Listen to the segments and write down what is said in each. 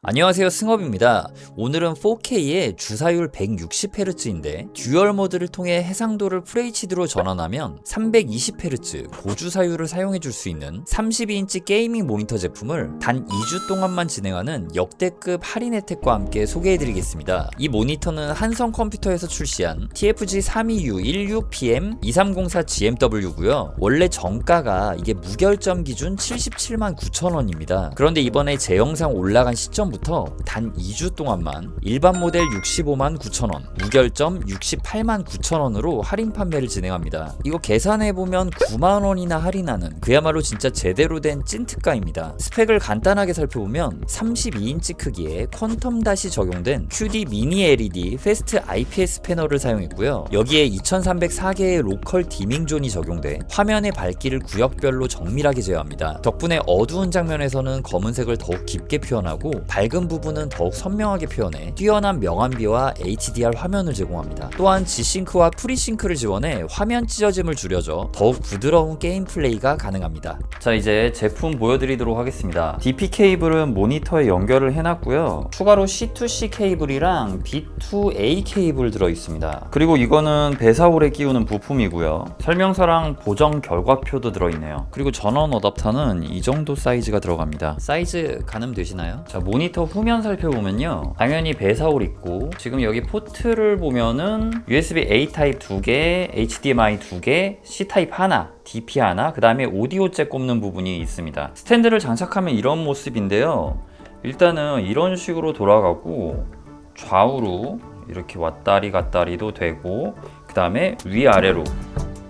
안녕하세요, 승업입니다. 오늘은 4K의 주사율 160Hz인데 듀얼 모드를 통해 해상도를 FHD로 전환하면 320Hz 고주사율을 사용해줄 수 있는 32인치 게이밍 모니터 제품을 단 2주 동안만 진행하는 역대급 할인 혜택과 함께 소개해드리겠습니다. 이 모니터는 한성 컴퓨터에서 출시한 TFG 32U16PM2304GMW고요. 원래 정가가 이게 무결점 기준 779,000원입니다. 그런데 이번에 제 영상 올라간 시점 부터 단 2주 동안만 일반 모델 659,900원, 무결점 689,000원으로 할인 판매를 진행합니다. 이거 계산해보면 90,000원이나 할인하는 그야말로 진짜 제대로 된 찐특가입니다. 스펙을 간단하게 살펴보면 32인치 크기의 퀀텀 닷이 적용된 QD 미니 LED 패스트 IPS 패널을 사용했고요. 여기에 2304개의 로컬 디밍 존이 적용돼 화면의 밝기를 구역별로 정밀하게 제어합니다. 덕분에 어두운 장면에서는 검은색을 더욱 깊게 표현하고 밝은 부분은 더욱 선명하게 표현해 뛰어난 명암비와 HDR 화면을 제공합니다. 또한 G싱크와 프리싱크를 지원해 화면 찢어짐을 줄여줘 더욱 부드러운 게임 플레이가 가능합니다. 자, 이제 제품 보여드리도록 하겠습니다. DP 케이블은 모니터에 연결을 해놨고요. 추가로 C2C 케이블이랑 B2A 케이블 들어있습니다. 그리고 이거는 배사홀에 끼우는 부품이고요. 설명서랑 보정 결과표도 들어있네요. 그리고 전원 어댑터는 이 정도 사이즈가 들어갑니다. 사이즈 가늠되시나요? 자, 모니터 후면 살펴보면요, 당연히 배사홀 있고, 지금 여기 포트를 보면은 USB-A 타입 2개, HDMI 2개, C 타입 하나, DP 하나, 그 다음에 오디오 잭 꼽는 부분이 있습니다. 스탠드를 장착하면 이런 모습인데요, 일단은 이런 식으로 돌아가고 좌우로 이렇게 왔다리 갔다리도 되고, 그 다음에 위아래로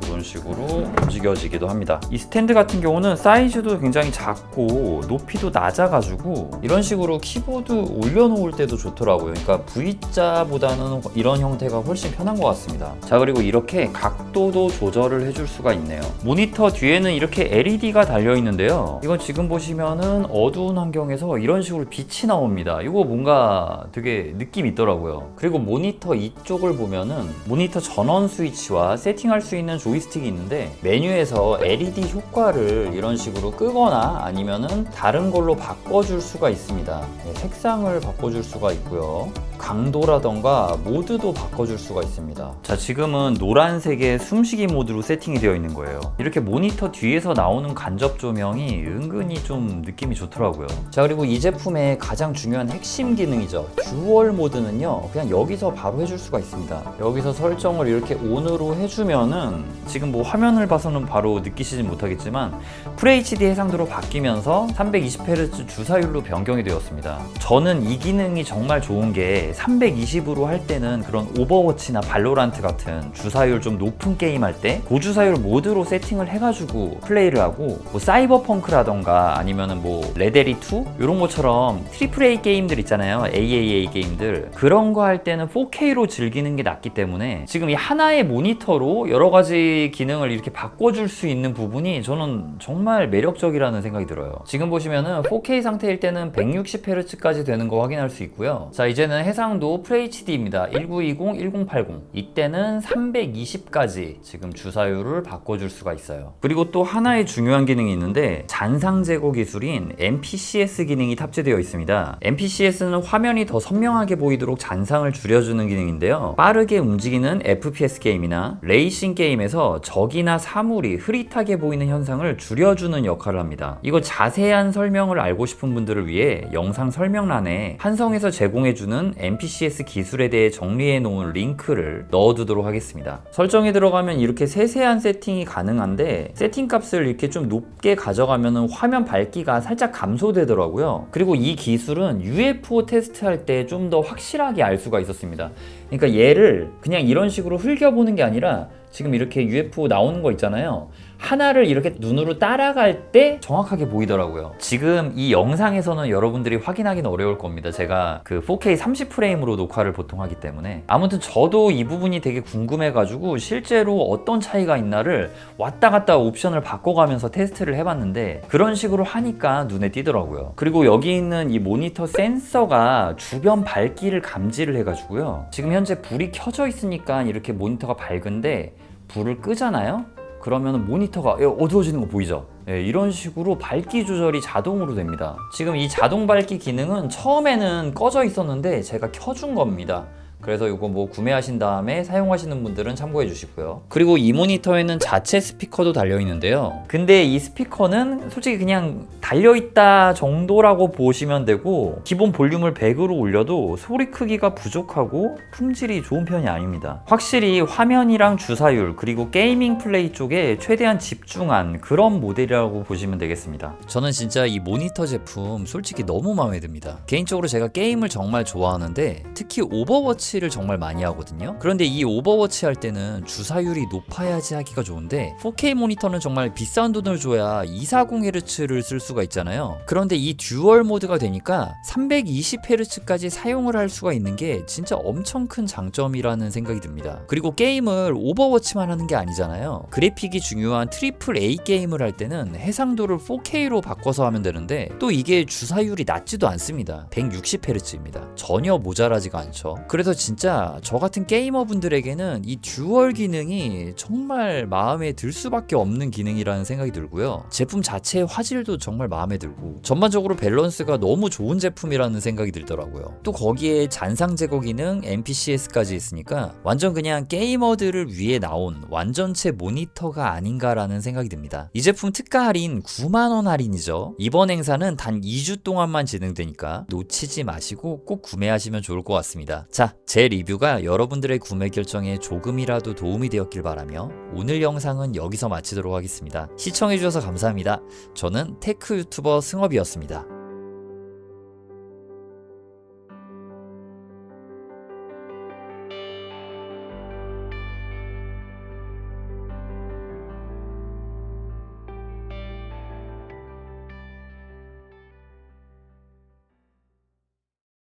이런 식으로 움직여지기도 합니다. 이 스탠드 같은 경우는 사이즈도 굉장히 작고 높이도 낮아가지고 이런 식으로 키보드 올려놓을 때도 좋더라고요. 그러니까 V자보다는 이런 형태가 훨씬 편한 것 같습니다. 자, 그리고 이렇게 각도도 조절을 해줄 수가 있네요. 모니터 뒤에는 이렇게 LED가 달려있는데요, 이건 지금 보시면은 어두운 환경에서 이런 식으로 빛이 나옵니다. 이거 뭔가 되게 느낌이 있더라고요. 그리고 모니터 이쪽을 보면은 모니터 전원 스위치와 세팅할 수 있는 조이스틱이 있는데, 메뉴에서 LED 효과를 이런 식으로 끄거나 아니면은 다른 걸로 바꿔줄 수가 있습니다. 색상을 바꿔줄 수가 있고요, 강도라던가 모드도 바꿔줄 수가 있습니다. 자, 지금은 노란색의 숨쉬기 모드로 세팅이 되어 있는 거예요. 이렇게 모니터 뒤에서 나오는 간접 조명이 은근히 좀 느낌이 좋더라고요. 자, 그리고 이 제품의 가장 중요한 핵심 기능이죠, 듀얼 모드는요, 그냥 여기서 바로 해줄 수가 있습니다. 여기서 설정을 이렇게 ON으로 해주면은 지금 뭐 화면을 봐서는 바로 느끼시진 못하겠지만 FHD 해상도로 바뀌면서 320Hz 주사율로 변경이 되었습니다. 저는 이 기능이 정말 좋은 게 320으로 할 때는 그런 오버워치나 발로란트 같은 주사율 좀 높은 게임 할 때 고주사율 모드로 세팅을 해가지고 플레이를 하고, 뭐 사이버펑크라던가 아니면은 뭐 레데리2 이런 것처럼 트리플 A 게임들 있잖아요, AAA 게임들, 그런 거 할 때는 4K로 즐기는 게 낫기 때문에 지금 이 하나의 모니터로 여러 가지 기능을 이렇게 바꿔줄 수 있는 부분이 저는 정말 매력적이라는 생각이 들어요. 지금 보시면은 4K 상태일 때는 160Hz까지 되는 거 확인할 수 있고요. 자, 이제는 해상도 FHD입니다. 1920, 1080, 이때는 320까지 지금 주사율을 바꿔줄 수가 있어요. 그리고 또 하나의 중요한 기능이 있는데, 잔상 제거 기술인 MPCS 기능이 탑재되어 있습니다. MPCS는 화면이 더 선명하게 보이도록 잔상을 줄여주는 기능인데요, 빠르게 움직이는 FPS 게임이나 레이싱 게임에서 적이나 사물이 흐릿하게 보이는 현상을 줄여주는 역할을 합니다. 이거 자세한 설명을 알고 싶은 분들을 위해 영상 설명란에 한성에서 제공해주는 MPCS 기술에 대해 정리해 놓은 링크를 넣어두도록 하겠습니다. 설정에 들어가면 이렇게 세세한 세팅이 가능한데, 세팅 값을 이렇게 좀 높게 가져가면 화면 밝기가 살짝 감소되더라고요. 그리고 이 기술은 UFO 테스트할 때 좀 더 확실하게 알 수가 있었습니다. 그러니까 얘를 그냥 이런 식으로 흘겨보는 게 아니라 지금 이렇게 UFO 나오는 거 있잖아요, 하나를 이렇게 눈으로 따라갈 때 정확하게 보이더라고요. 지금 이 영상에서는 여러분들이 확인하기는 어려울 겁니다. 제가 그 4K 30프레임으로 녹화를 보통 하기 때문에. 아무튼 저도 이 부분이 되게 궁금해가지고 실제로 어떤 차이가 있나를 왔다 갔다 옵션을 바꿔가면서 테스트를 해봤는데, 그런 식으로 하니까 눈에 띄더라고요. 그리고 여기 있는 이 모니터 센서가 주변 밝기를 감지를 해가지고요, 지금 현재 불이 켜져 있으니까 이렇게 모니터가 밝은데 불을 끄잖아요? 그러면 모니터가 어두워지는 거 보이죠? 네, 이런 식으로 밝기 조절이 자동으로 됩니다. 지금 이 자동 밝기 기능은 처음에는 꺼져 있었는데 제가 켜준 겁니다. 그래서 이거 뭐 구매하신 다음에 사용하시는 분들은 참고해 주시고요. 그리고 이 모니터에는 자체 스피커도 달려 있는데요. 근데 이 스피커는 솔직히 그냥 달려있다 정도라고 보시면 되고, 기본 볼륨을 100으로 올려도 소리 크기가 부족하고 품질이 좋은 편이 아닙니다. 확실히 화면이랑 주사율 그리고 게이밍 플레이 쪽에 최대한 집중한 그런 모델이라고 보시면 되겠습니다. 저는 진짜 이 모니터 제품 솔직히 너무 마음에 듭니다. 개인적으로 제가 게임을 정말 좋아하는데 특히 오버워치를 정말 많이 하거든요. 그런데 이 오버워치 할 때는 주사율이 높아야지 하기가 좋은데 4K 모니터는 정말 비싼 돈을 줘야 240Hz를 쓸 수가 있잖아요. 그런데 이 듀얼 모드가 되니까 320Hz까지 사용을 할 수가 있는 게 진짜 엄청 큰 장점이라는 생각이 듭니다. 그리고 게임을 오버워치만 하는 게 아니잖아요. 그래픽이 중요한 트리플 A 게임을 할 때는 해상도를 4K로 바꿔서 하면 되는데 또 이게 주사율이 낮지도 않습니다. 160Hz입니다. 전혀 모자라지가 않죠. 그래서 진짜 저 같은 게이머 분들에게는 이 듀얼 기능이 정말 마음에 들 수밖에 없는 기능이라는 생각이 들고요. 제품 자체의 화질도 정말 마음에 들고 전반적으로 밸런스가 너무 좋은 제품이라는 생각이 들더라고요. 또 거기에 잔상 제거 기능, MPCS까지 있으니까 완전 그냥 게이머들을 위해 나온 완전체 모니터가 아닌가라는 생각이 듭니다. 이 제품 특가 할인 9만원 할인이죠. 이번 행사는 단 2주 동안만 진행되니까 놓치지 마시고 꼭 구매하시면 좋을 것 같습니다. 자, 제 리뷰가 여러분들의 구매 결정에 조금이라도 도움이 되었길 바라며 오늘 영상은 여기서 마치도록 하겠습니다. 시청해주셔서 감사합니다. 저는 테크 유튜버 승업이었습니다.